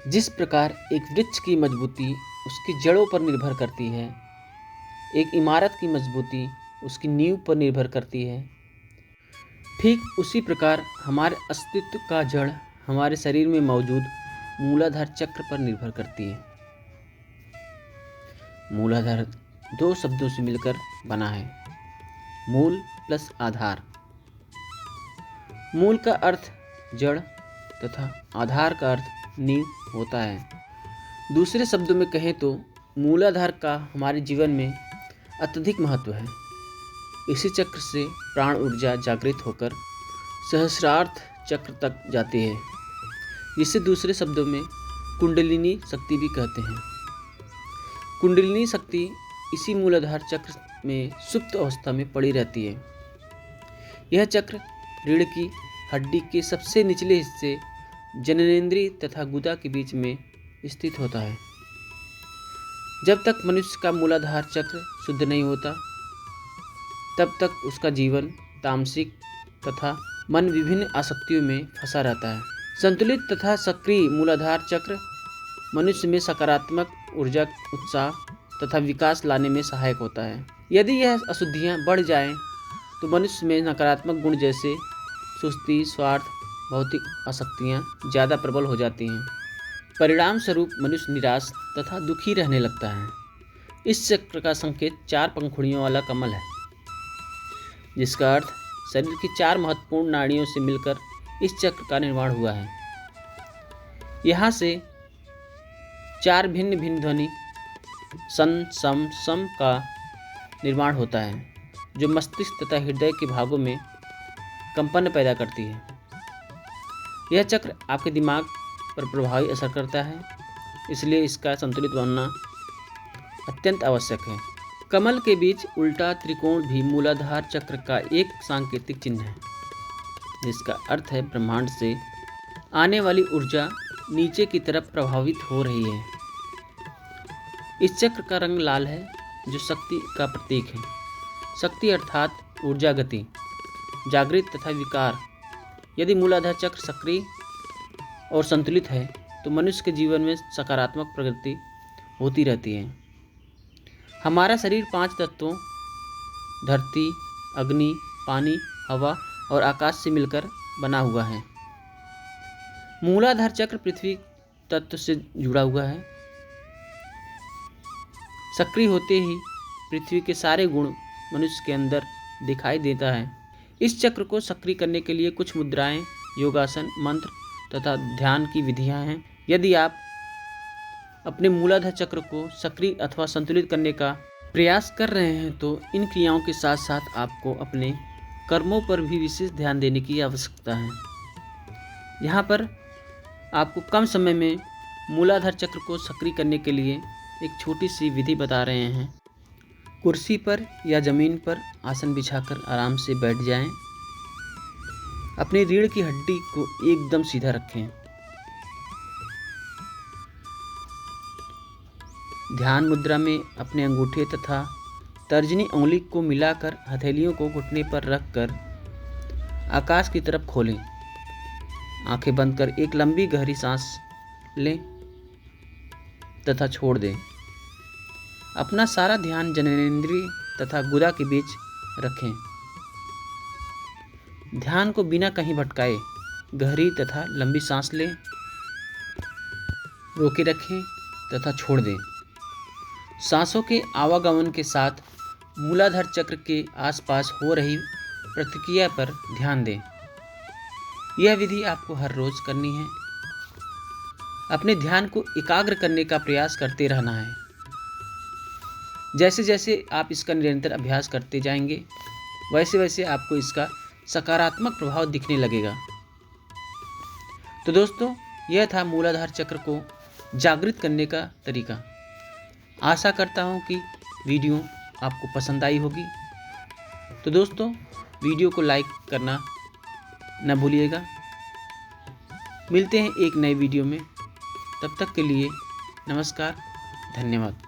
जिस प्रकार एक वृक्ष की मजबूती उसकी जड़ों पर निर्भर करती है, एक इमारत की मजबूती उसकी नींव पर निर्भर करती है, ठीक उसी प्रकार हमारे अस्तित्व का जड़ हमारे शरीर में मौजूद मूलाधार चक्र पर निर्भर करती है। मूलाधार दो शब्दों से मिलकर बना है, मूल प्लस आधार। मूल का अर्थ जड़ तथा आधार का अर्थ नींव होता है। दूसरे शब्दों में कहें तो मूलाधार का हमारे जीवन में अत्यधिक महत्व है। इसी चक्र से प्राण ऊर्जा जागृत होकर सहस्रार्थ चक्र तक जाती है, जिसे दूसरे शब्दों में कुंडलिनी शक्ति भी कहते हैं। कुंडलिनी शक्ति इसी मूलाधार चक्र में सुप्त अवस्था में पड़ी रहती है। यह चक्र रीढ़ की हड्डी के सबसे निचले हिस्से जननेंद्रिय तथा गुदा के बीच में स्थित होता है। जब तक मनुष्य का मूलाधार चक्र शुद्ध नहीं होता, तब तक उसका जीवन तामसिक तथा मन विभिन्न आसक्तियों में फंसा रहता है। संतुलित तथा सक्रिय मूलाधार चक्र मनुष्य में सकारात्मक ऊर्जा, उत्साह तथा विकास लाने में सहायक होता है। यदि यह अशुद्धियाँ बढ़ जाएं, तो मनुष्य में नकारात्मक गुण जैसे सुस्ती, स्वार्थ, भौतिक आसक्तियाँ ज़्यादा प्रबल हो जाती हैं। परिणाम स्वरूप मनुष्य निराश तथा दुखी रहने लगता है। इस चक्र का संकेत 4 पंखुड़ियों वाला कमल है, जिसका अर्थ शरीर की 4 महत्वपूर्ण नाड़ियों से मिलकर इस चक्र का निर्माण हुआ है। यहाँ से 4 भिन्न भिन्न ध्वनि सन, सम, सम का निर्माण होता है, जो मस्तिष्क तथा हृदय के भागों में कंपन पैदा करती है। यह चक्र आपके दिमाग पर प्रभावी असर करता है, इसलिए इसका संतुलित बनना अत्यंत आवश्यक है। कमल के बीच उल्टा त्रिकोण भी मूलाधार चक्र का एक सांकेतिक चिन्ह है, जिसका अर्थ है ब्रह्मांड से आने वाली ऊर्जा नीचे की तरफ प्रभावित हो रही है। इस चक्र का रंग लाल है, जो शक्ति का प्रतीक है। शक्ति अर्थात ऊर्जा, गति, जागृत तथा विकार। यदि मूलाधार चक्र सक्रिय और संतुलित है, तो मनुष्य के जीवन में सकारात्मक प्रगति होती रहती है। हमारा शरीर 5 तत्वों धरती, अग्नि, पानी, हवा और आकाश से मिलकर बना हुआ है। मूलाधार चक्र पृथ्वी तत्व से जुड़ा हुआ है। सक्रिय होते ही पृथ्वी के सारे गुण मनुष्य के अंदर दिखाई देता है। इस चक्र को सक्रिय करने के लिए कुछ मुद्राएं, योगासन, मंत्र तथा ध्यान की विधियां हैं। यदि आप अपने मूलाधार चक्र को सक्रिय अथवा संतुलित करने का प्रयास कर रहे हैं, तो इन क्रियाओं के साथ साथ आपको अपने कर्मों पर भी विशेष ध्यान देने की आवश्यकता है। यहाँ पर आपको कम समय में मूलाधार चक्र को सक्रिय करने के लिए एक छोटी सी विधि बता रहे हैं। कुर्सी पर या ज़मीन पर आसन बिछाकर आराम से बैठ जाएं। अपनी रीढ़ की हड्डी को एकदम सीधा रखें। ध्यान मुद्रा में अपने अंगूठे तथा तर्जनी उंगली को मिलाकर हथेलियों को घुटने पर रखकर आकाश की तरफ खोलें। आंखें बंद कर एक लंबी गहरी सांस लें तथा छोड़ दें। अपना सारा ध्यान जननेंद्रिय तथा गुदा के बीच रखें। ध्यान को बिना कहीं भटकाए गहरी तथा लंबी सांस लें, रोके रखें तथा छोड़ दें। सांसों के आवागमन के साथ मूलाधार चक्र के आसपास हो रही प्रतिक्रिया पर ध्यान दें। यह विधि आपको हर रोज करनी है। अपने ध्यान को एकाग्र करने का प्रयास करते रहना है। जैसे जैसे आप इसका निरंतर अभ्यास करते जाएंगे, वैसे वैसे आपको इसका सकारात्मक प्रभाव दिखने लगेगा। तो दोस्तों, यह था मूलाधार चक्र को जागृत करने का तरीका। आशा करता हूँ कि वीडियो आपको पसंद आई होगी। तो दोस्तों, वीडियो को लाइक करना न भूलिएगा। मिलते हैं एक नए वीडियो में। तब तक के लिए नमस्कार, धन्यवाद।